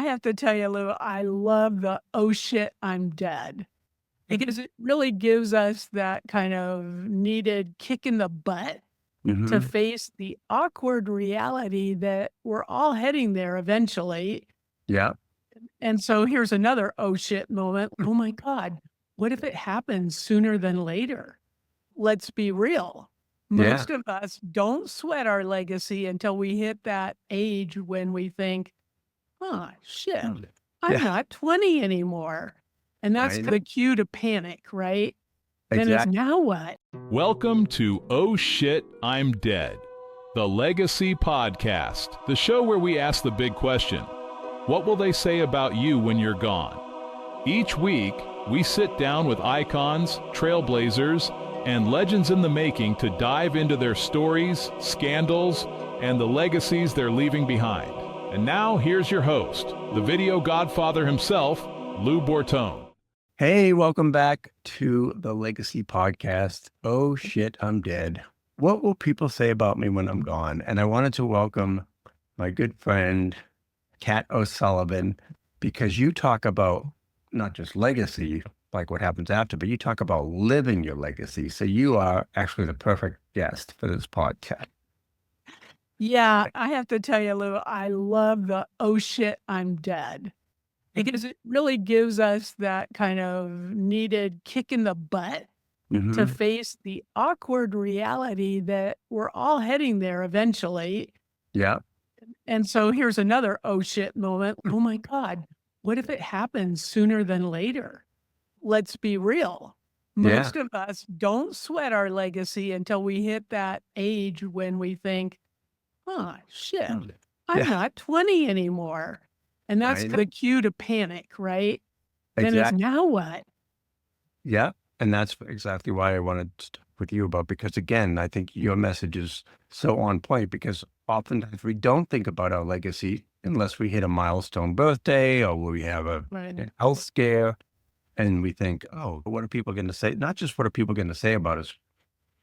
I have to tell you, Lou, I love the "oh shit, I'm dead." Because it really gives us that kind of needed kick in the butt to face the awkward reality that we're all heading there eventually. Yeah. And so here's another "oh shit" moment. Oh my God, what if it happens sooner than later? Let's be real. Yeah. Most of us don't sweat our legacy until we hit that age when we think, oh, shit, I'm Yeah. not 20 anymore. And that's I know. the cue to panic, right? Then it's Exactly. now what? Welcome to Oh Shit, I'm Dead, the Legacy Podcast, the show where we ask the big question, what will they say about you when you're gone? Each week, we sit down with icons, trailblazers, and legends in the making to dive into their stories, scandals, and the legacies they're leaving behind. And now, here's your host, the video godfather himself, Lou Bortone. Hey, welcome back to the Legacy Podcast. Oh shit, I'm dead. What will people say about me when I'm gone? And I wanted to welcome my good friend, Kat O'Sullivan, because you talk about not just legacy, like what happens after, but you talk about living your legacy. So you are actually the perfect guest for this podcast. Yeah, I have to tell you, Lou, I love the "oh shit, I'm dead." Because it really gives us that kind of needed kick in the butt to face the awkward reality that we're all heading there eventually. Yeah. And so here's another "oh shit" moment. Oh my God, what if it happens sooner than later? Let's be real. Most of us don't sweat our legacy until we hit that age when we think, oh, shit, I'm not 20 anymore. And that's the cue to panic, right? Then it's now what? Yeah. And that's exactly why I wanted to talk with you about, because again, I think your message is so on point, because oftentimes we don't think about our legacy unless we hit a milestone birthday or we have a health scare. And we think, oh, what are people going to say? Not just what are people going to say about us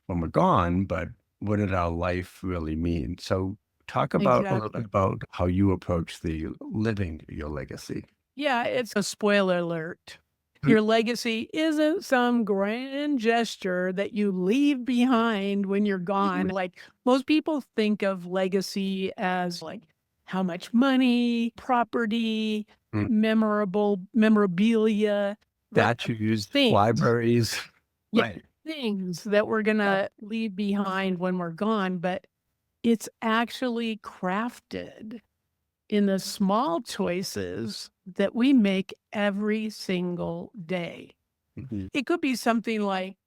when we're gone, but what did our life really mean? So talk about a little bit about how you approach the living your legacy. Yeah, it's a spoiler alert. Your legacy isn't some grand gesture that you leave behind when you're gone. Like most people think of legacy as like how much money, property, memorabilia, statues, things. libraries, things that we're going to leave behind when we're gone. But it's actually crafted in the small choices that we make every single day. It could be something like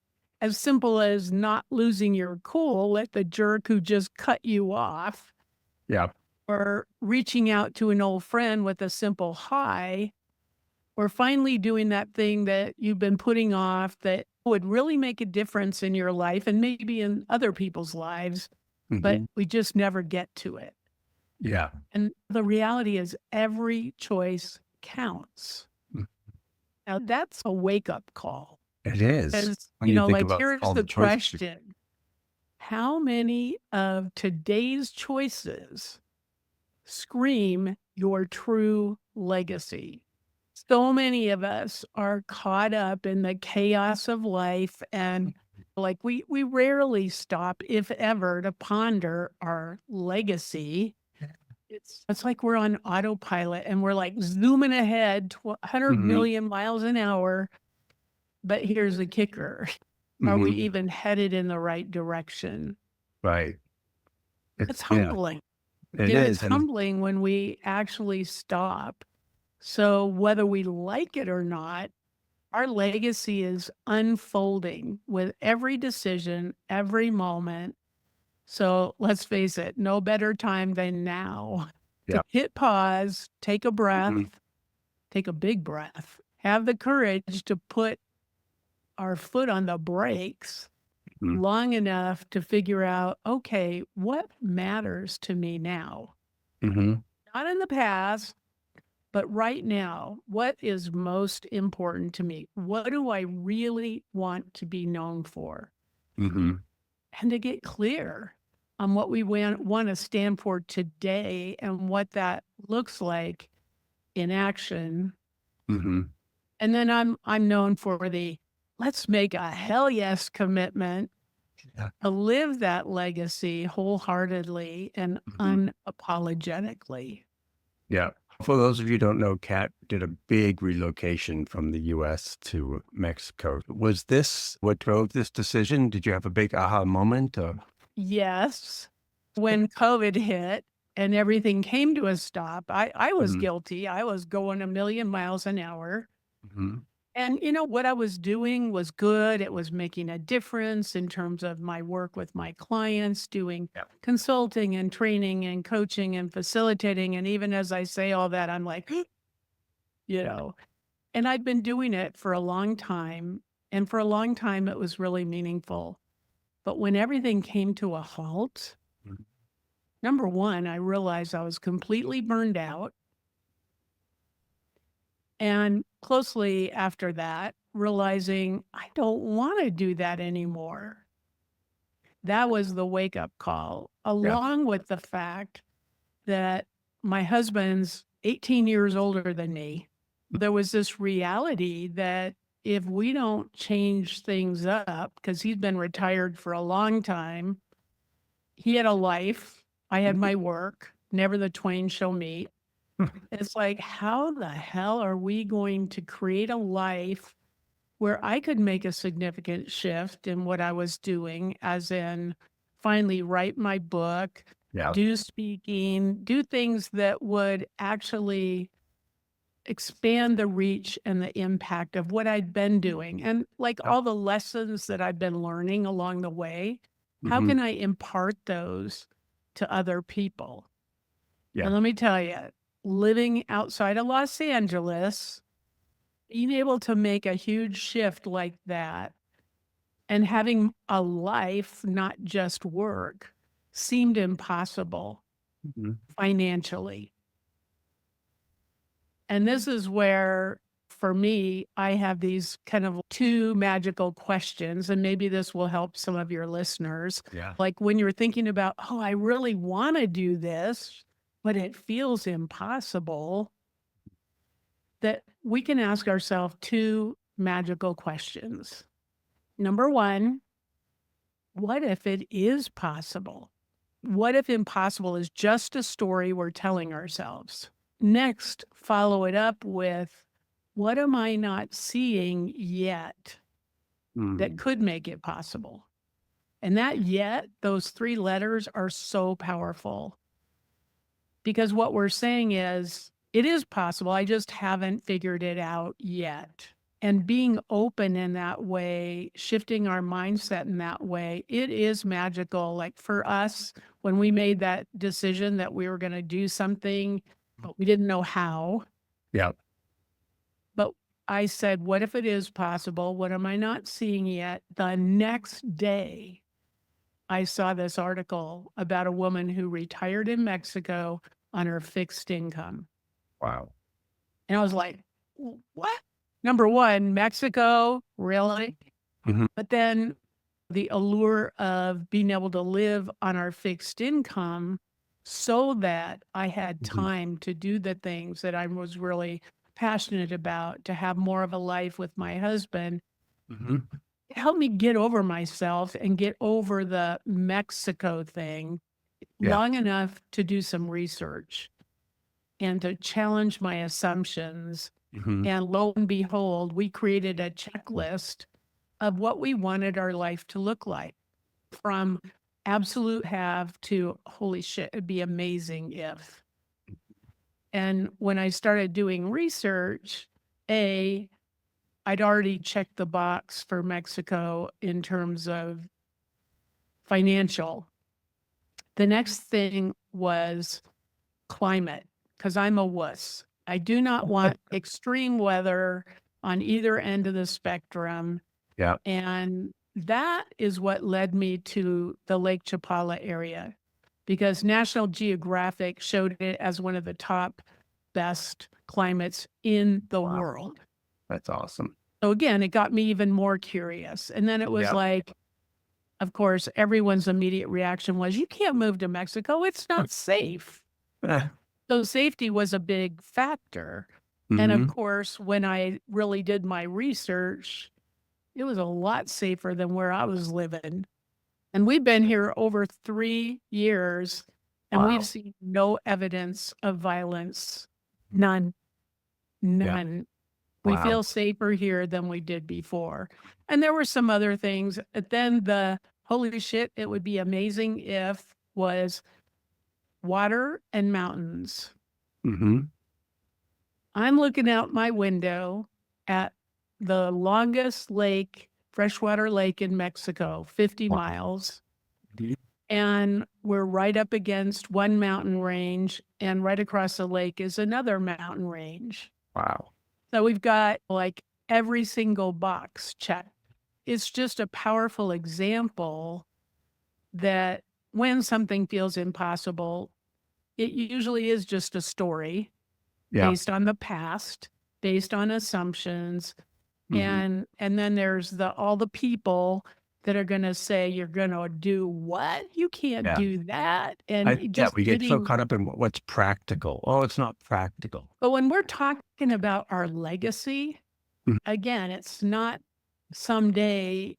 as simple as not losing your cool at the jerk who just cut you off. Yeah. Or reaching out to an old friend with a simple hi, or finally doing that thing that you've been putting off that would really make a difference in your life and maybe in other people's lives, but we just never get to it. Yeah. And the reality is every choice counts. Now that's a wake-up call. It is. Because, like here's the question. How many of today's choices scream your true legacy? So many of us are caught up in the chaos of life, and like we rarely stop, if ever, to ponder our legacy. It's like we're on autopilot and we're like zooming ahead 100 million miles an hour. But here's the kicker. Are we even headed in the right direction? Right. It's humbling. It's humbling when we actually stop. So whether we like it or not, our legacy is unfolding with every decision, every moment. So let's face it, no better time than now to hit pause, take a breath, take a big breath, have the courage to put our foot on the brakes long enough to figure out, okay, what matters to me now? Not in the past, but right now, what is most important to me? What do I really want to be known for? And to get clear on what we want to stand for today and what that looks like in action. Mm-hmm. And then I'm known for the let's make a hell yes commitment to live that legacy wholeheartedly and unapologetically. Yeah. For those of you who don't know, Kat did a big relocation from the U.S. to Mexico. Was this what drove this decision? Did you have a big aha moment? Or? Yes. When COVID hit and everything came to a stop, I was guilty. I was going a million miles an hour. Mm-hmm. And, what I was doing was good. It was making a difference in terms of my work with my clients, doing consulting and training and coaching and facilitating. And even as I say all that, I'm like, and I'd been doing it for a long time. And for a long time, it was really meaningful. But when everything came to a halt, number one, I realized I was completely burned out. And closely after that, realizing I don't want to do that anymore. That was the wake-up call, along with the fact that my husband's 18 years older than me. There was this reality that if we don't change things up, because he's been retired for a long time, he had a life, I had my work, never the twain shall meet. It's like, how the hell are we going to create a life where I could make a significant shift in what I was doing, as in finally write my book, do speaking, do things that would actually expand the reach and the impact of what I'd been doing. And like all the lessons that I've been learning along the way, how can I impart those to other people? And let me tell you, living outside of Los Angeles, being able to make a huge shift like that and having a life, not just work, seemed impossible financially. And this is where, for me, I have these kind of two magical questions, and maybe this will help some of your listeners. Like when you're thinking about, I really want to do this, but it feels impossible, that we can ask ourselves two magical questions. Number one, what if it is possible? What if impossible is just a story we're telling ourselves? Next, follow it up with, what am I not seeing yet that could make it possible? And that yet, those three letters are so powerful. Because what we're saying is, it is possible, I just haven't figured it out yet. And being open in that way, shifting our mindset in that way, it is magical. Like for us, when we made that decision that we were going to do something, but we didn't know how. But I said, what if it is possible? What am I not seeing yet? The next day, I saw this article about a woman who retired in Mexico on her fixed income. Wow. And I was like, what? Number one, Mexico, really? But then the allure of being able to live on our fixed income so that I had time to do the things that I was really passionate about, to have more of a life with my husband. It helped me get over myself and get over the Mexico thing long enough to do some research and to challenge my assumptions. And lo and behold, we created a checklist of what we wanted our life to look like, from absolute have to holy shit, it'd be amazing if. And when I started doing research, I'd already checked the box for Mexico in terms of financial. The next thing was climate, because I'm a wuss. I do not want extreme weather on either end of the spectrum. And that is what led me to the Lake Chapala area, because National Geographic showed it as one of the top best climates in the world. That's awesome. So again, it got me even more curious. And then it was like, of course, everyone's immediate reaction was, you can't move to Mexico. It's not safe. So safety was a big factor. And of course, when I really did my research, it was a lot safer than where I was living. And we've been here over 3 years, and we've seen no evidence of violence. None. None. We feel safer here than we did before. And there were some other things. But then the holy shit, it would be amazing if was water and mountains. I'm looking out my window at the longest lake, freshwater lake in Mexico, 50 miles. And we're right up against one mountain range, and right across the lake is another mountain range. Wow. So we've got like every single box checked. It's just a powerful example that when something feels impossible, it usually is just a story based on the past, based on assumptions. And then there's all the people that are going to say, you're going to do what? You can't do that. And we get so caught up in what's practical. Oh, it's not practical. But when we're talking about our legacy, again, it's not someday,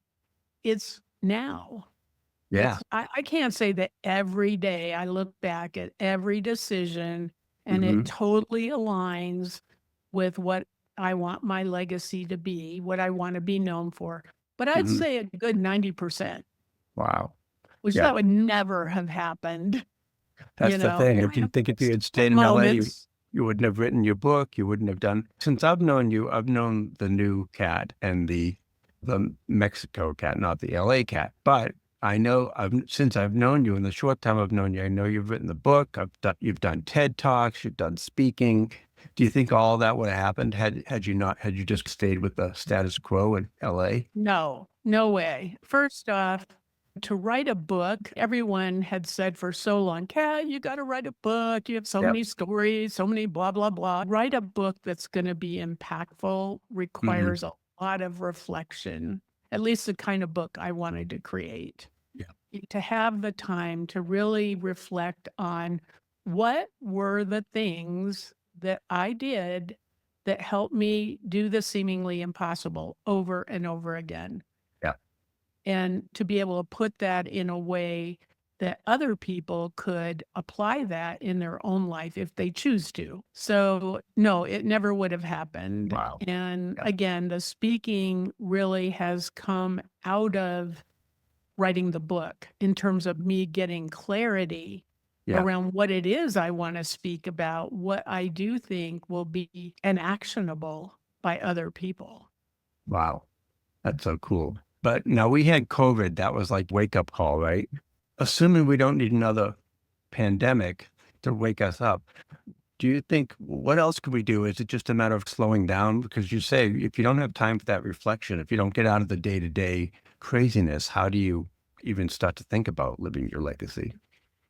it's now. Yeah. I can't say that every day I look back at every decision and it totally aligns with what I want my legacy to be, what I want to be known for. But I'd say a good 90%. Wow. Which that would never have happened. That's the thing. If you had stayed in LA, you wouldn't have written your book. You wouldn't have done. Since I've known you, I've known the new cat and the Mexico cat, not the LA cat. But I know since I've known you, in the short time I've known you, I know you've written the book. You've done TED Talks. You've done speaking. Do you think all that would have happened had you just stayed with the status quo in LA? No way. First off, to write a book, everyone had said for so long, Kat, you got to write a book. You have so many stories, so many blah, blah, blah. Write a book that's going to be impactful requires a lot of reflection, at least the kind of book I wanted to create. To have the time to really reflect on what were the things that I did that helped me do the seemingly impossible over and over again. And to be able to put that in a way that other people could apply that in their own life if they choose to. So no, it never would have happened. Wow. And again, the speaking really has come out of writing the book in terms of me getting clarity around what it is I want to speak about, what I do think will be actionable by other people. Wow. That's so cool. But now we had COVID. That was like wake up call, right? Assuming we don't need another pandemic to wake us up. Do you think, what else could we do? Is it just a matter of slowing down? Because you say, if you don't have time for that reflection, if you don't get out of the day-to-day craziness, how do you even start to think about living your legacy?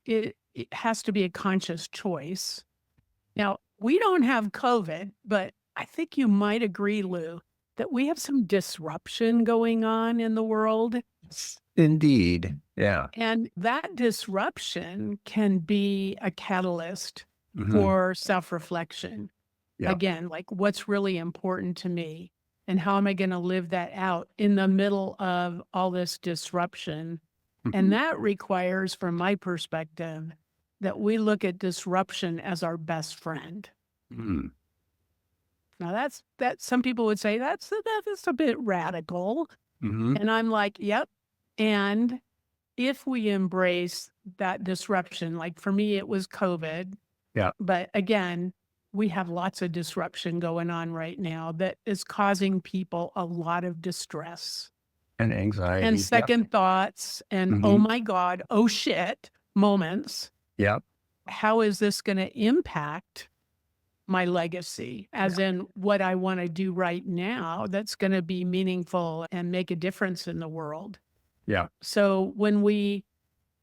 It has to be a conscious choice. Now, we don't have COVID, but I think you might agree, Lou, that we have some disruption going on in the world. Indeed. Yeah. And that disruption can be a catalyst for self-reflection. Again, like what's really important to me and how am I going to live that out in the middle of all this disruption? And that requires, from my perspective, that we look at disruption as our best friend. Now that's some people would say that's a bit radical. And I'm like, yep. And if we embrace that disruption, like for me, it was COVID. But again, we have lots of disruption going on right now that is causing people a lot of distress and anxiety and second thoughts and oh my God, oh shit moments. How is this going to impact my legacy, as in what I want to do right now that's going to be meaningful and make a difference in the world? So when we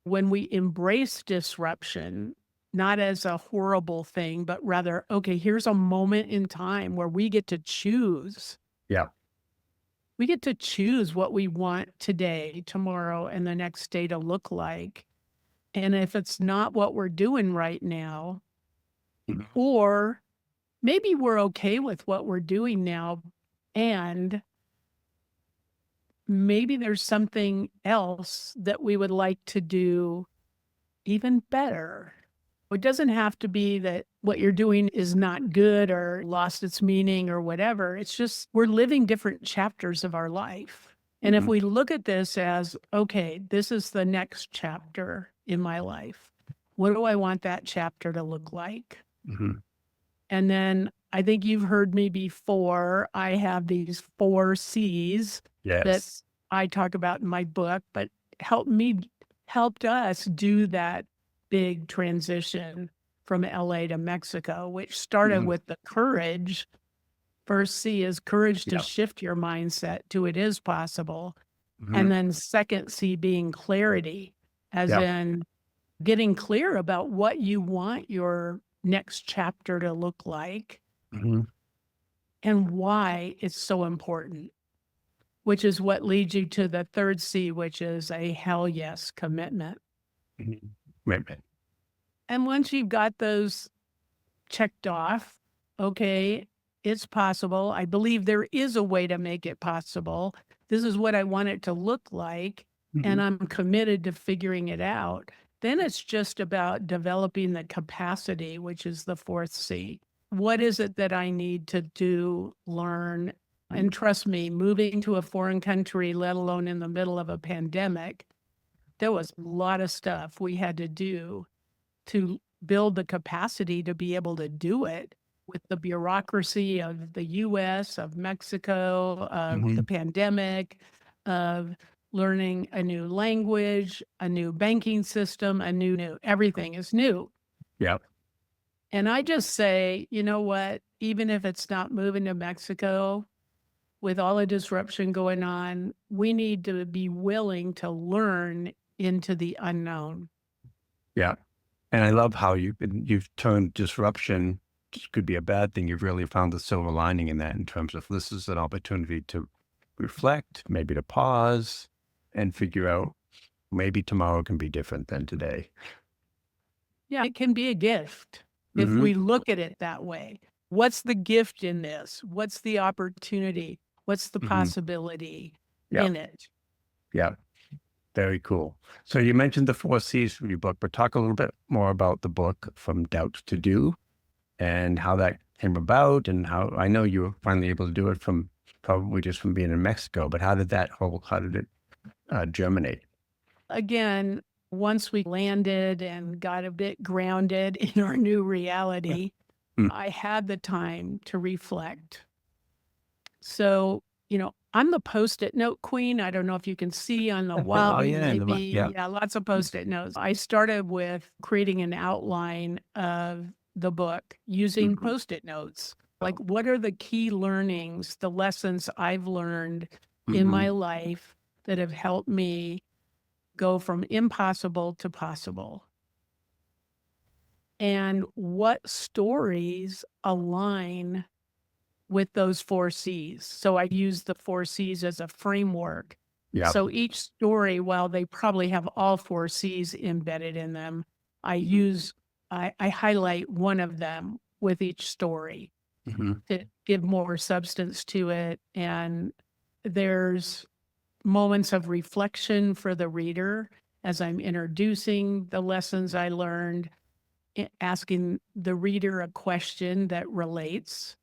embrace disruption, not as a horrible thing, but rather, okay, here's a moment in time where we get to choose. We get to choose what we want today, tomorrow, and the next day to look like. And if it's not what we're doing right now, Or maybe we're okay with what we're doing now, and maybe there's something else that we would like to do even better. It doesn't have to be that what you're doing is not good or lost its meaning or whatever. It's just we're living different chapters of our life. And if we look at this as, okay, this is the next chapter in my life. What do I want that chapter to look like? And then I think you've heard me before. I have these 4 C's that I talk about in my book, but helped us do that big transition from LA to Mexico, which started with the courage. First C is courage to shift your mindset to it is possible. And then second C being clarity, as in getting clear about what you want your next chapter to look like and why it's so important, which is what leads you to the third C, which is a hell yes commitment. Right. And once you've got those checked off, okay, it's possible. I believe there is a way to make it possible. This is what I want it to look like, and I'm committed to figuring it out. Then it's just about developing the capacity, which is the fourth C. What is it that I need to do, learn? And trust me, moving to a foreign country, let alone in the middle of a pandemic, there was a lot of stuff we had to do to build the capacity to be able to do it with the bureaucracy of the US, of Mexico, of the pandemic, of learning a new language, a new banking system, everything is new. Yeah. And I just say, you know what, even if it's not moving to Mexico, with all the disruption going on, we need to be willing to learn into the unknown. Yeah. And I love how you've turned disruption, which could be a bad thing. You've really found the silver lining in that, in terms of this is an opportunity to reflect, maybe to pause and figure out maybe tomorrow can be different than today. Yeah, it can be a gift if we look at it that way. What's the gift in this? What's the opportunity? What's the possibility in it? Yeah. Very cool. So you mentioned the 4 C's from your book, but talk a little bit more about the book From Doubt to Do and how that came about, and how I know you were finally able to do it from probably just from being in Mexico, but how did it germinate? Again, once we landed and got a bit grounded in our new reality, I had the time to reflect. So, I'm the Post-it note queen. I don't know if you can see on the wall. Lots of Post-it notes. I started with creating an outline of the book using Post-it notes. Like, what are the key learnings, the lessons I've learned in my life that have helped me go from impossible to possible? And what stories align with those 4 C's? So I use the 4 C's as a framework. Yeah. So each story, while they probably have all 4 C's embedded in them, I highlight one of them with each story to give more substance to it. And there's moments of reflection for the reader as I'm introducing the lessons I learned, asking the reader a question that relates.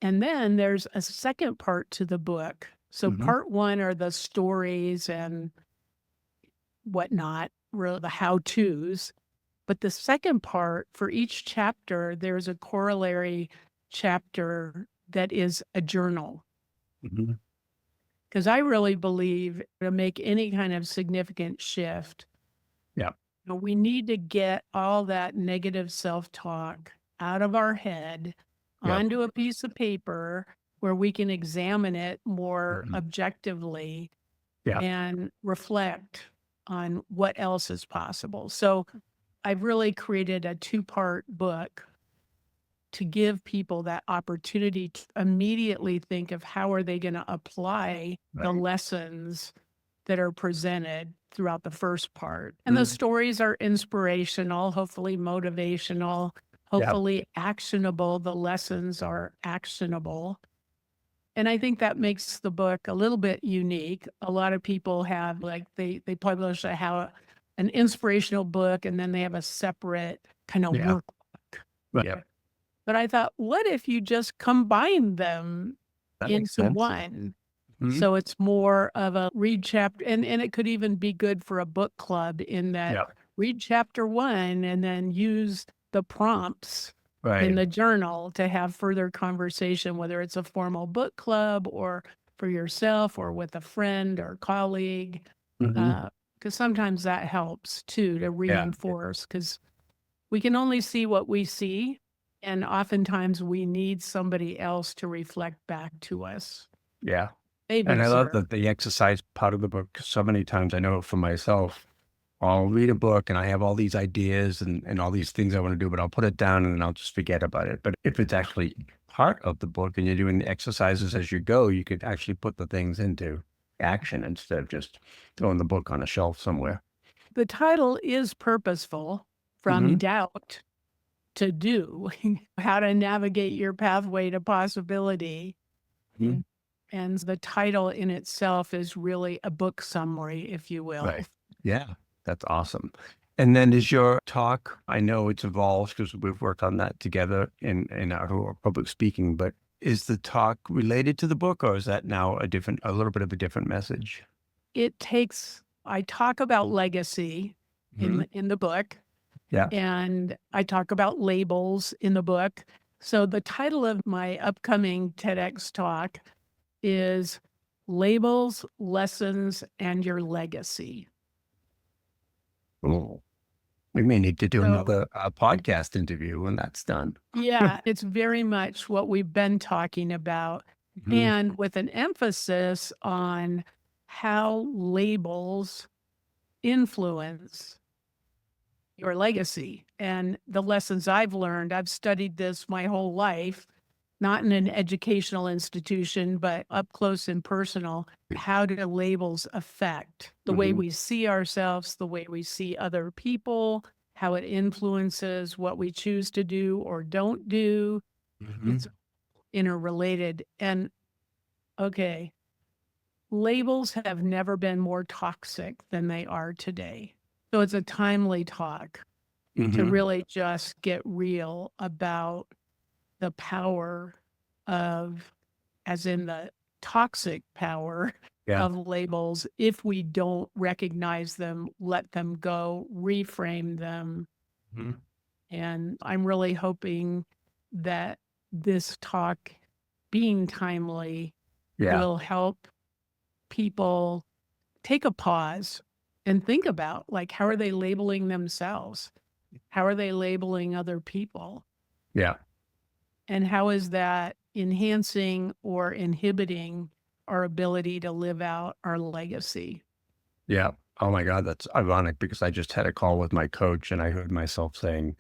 And then there's a second part to the book. So part 1 are the stories and whatnot, really the how-tos. But the second part, for each chapter, there's a corollary chapter that is a journal. Because I really believe to make any kind of significant shift, we need to get all that negative self-talk out of our head onto a piece of paper where we can examine it more objectively and reflect on what else is possible. So I've really created a 2-part book to give people that opportunity to immediately think of how are they going to apply the lessons that are presented throughout the first part. And the stories are inspirational, hopefully motivational, hopefully actionable. The lessons are actionable. And I think that makes the book a little bit unique. A lot of people have like they publish an inspirational book and then they have a separate kind of workbook. Right. Yeah. But I thought, what if you just combine them into one? Mm-hmm. So it's more of a read chapter, and it could even be good for a book club in that read chapter 1 and then use the prompts in the journal to have further conversation, whether it's a formal book club or for yourself or with a friend or colleague. Because sometimes that helps too, to reinforce, because we can only see what we see. And oftentimes we need somebody else to reflect back to us. Yeah. And I love that the exercise part of the book, 'cause so many times I know for myself, I'll read a book and I have all these ideas and all these things I want to do, but I'll put it down and then I'll just forget about it. But if it's actually part of the book and you're doing the exercises as you go, you could actually put the things into action instead of just throwing the book on a shelf somewhere. The title is purposeful, from doubt to do, how to navigate your pathway to possibility. And the title in itself is really a book summary, if you will. Right. Yeah, that's awesome. And then is your talk, I know it's evolved because we've worked on that together in our public speaking, but is the talk related to the book, or is that now a little bit of a different message? I talk about legacy in the book. Yeah. And I talk about labels in the book. So the title of my upcoming TEDx talk is Labels, Lessons, and Your Legacy. Oh, we may need to do another podcast interview when that's done. Yeah, it's very much what we've been talking about, and with an emphasis on how labels influence your legacy and the lessons I've learned. I've studied this my whole life, not in an educational institution, but up close and personal. How do labels affect the way we see ourselves, the way we see other people, how it influences what we choose to do or don't do? It's interrelated. And okay, labels have never been more toxic than they are today. So it's a timely talk to really just get real about the power of, as in the toxic power of labels. If we don't recognize them, let them go, reframe them. And I'm really hoping that this talk being timely will help people take a pause and think about, like, how are they labeling themselves? How are they labeling other people? Yeah. And how is that enhancing or inhibiting our ability to live out our legacy? Yeah. Oh my God, that's ironic because I just had a call with my coach and I heard myself saying,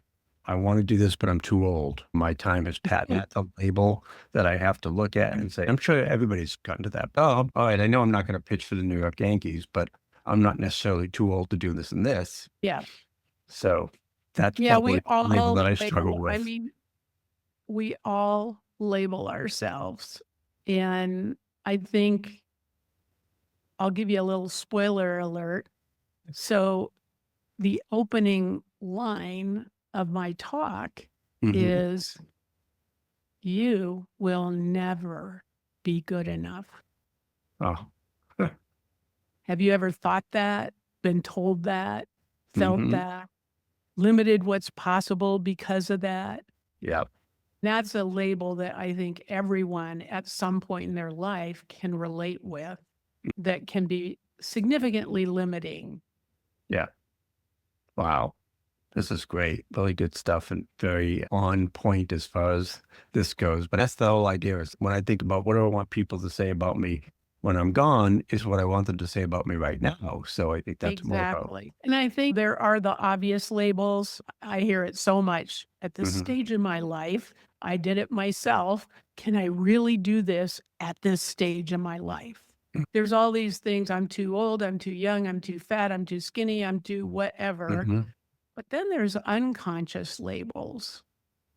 I want to do this, but I'm too old. My time has passed. That's a label that I have to look at and say, I'm sure everybody's gotten to that. Oh, all right. I know I'm not going to pitch for the New York Yankees, but I'm not necessarily too old to do this and this. Yeah. So that's probably a label that I struggle with. I mean, we all label ourselves. And I think I'll give you a little spoiler alert. So the opening line of my talk is, you will never be good enough. Oh. Have you ever thought that, been told that, felt that, limited what's possible because of that? Yeah. That's a label that I think everyone at some point in their life can relate with, that can be significantly limiting. Yeah. Wow. This is great. Really good stuff and very on point as far as this goes. But that's the whole idea, is when I think about what do I want people to say about me when I'm gone is what I want them to say about me right now. So I think that's more about. And I think there are the obvious labels. I hear it so much at this stage in my life. I did it myself. Can I really do this at this stage in my life? There's all these things. I'm too old. I'm too young. I'm too fat. I'm too skinny. I'm too whatever. But then there's unconscious labels.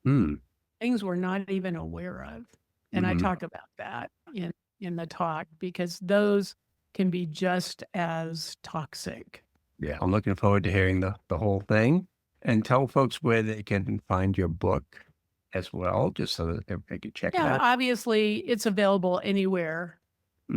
things we're not even aware of. And I talk about that in the talk because those can be just as toxic. Yeah, I'm looking forward to hearing the whole thing. And tell folks where they can find your book as well, just so that they can check it out. Obviously, it's available anywhere.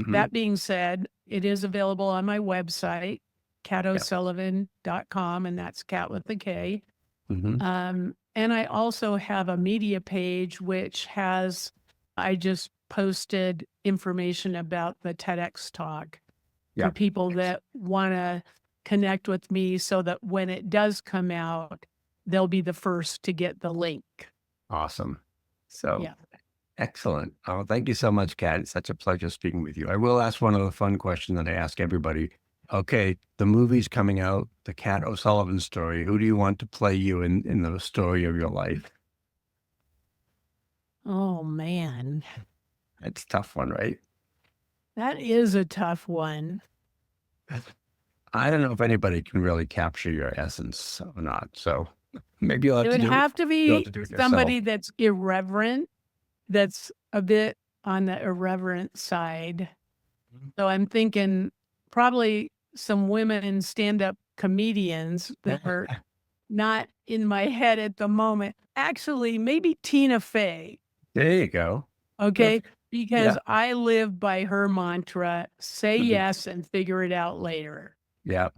That being said, it is available on my website, katosullivan.com, and that's cat with a K. And I also have a media page, which I just posted information about the TEDx Talk for people that want to connect with me so that when it does come out, they'll be the first to get the link. Awesome. So excellent. Oh, thank you so much, Kat. It's such a pleasure speaking with you. I will ask one other fun question that I ask everybody. Okay, the movie's coming out, the Kat O'Sullivan story. Who do you want to play you in the story of your life? Oh, man. It's a tough one, right? That is a tough one. I don't know if anybody can really capture your essence or not. So maybe you'll have It would have to be somebody that's irreverent, that's a bit on the irreverent side. So I'm thinking probably some women stand-up comedians that are not in my head at the moment. Actually, maybe Tina Fey. There you go. Okay. Because I live by her mantra, say yes and figure it out later. Yeah.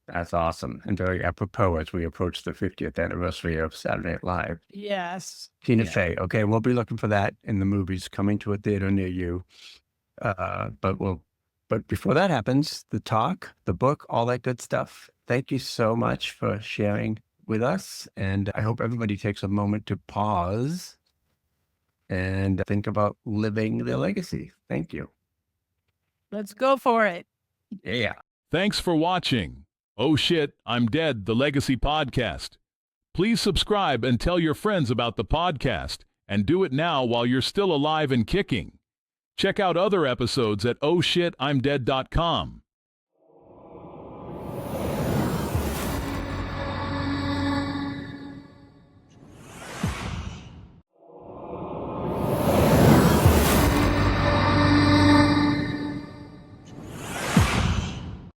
That's awesome. And very apropos as we approach the 50th anniversary of Saturday Night Live. Yes. Tina Fey. Okay. We'll be looking for that in the movies coming to a theater near you. But before that happens, the talk, the book, all that good stuff. Thank you so much for sharing with us. And I hope everybody takes a moment to pause and think about living their legacy. Thank you. Let's go for it. Yeah. Thanks for watching. Oh Shit, I'm Dead, the Legacy Podcast. Please subscribe and tell your friends about the podcast, and do it now while you're still alive and kicking. Check out other episodes at ohshitimdead.com.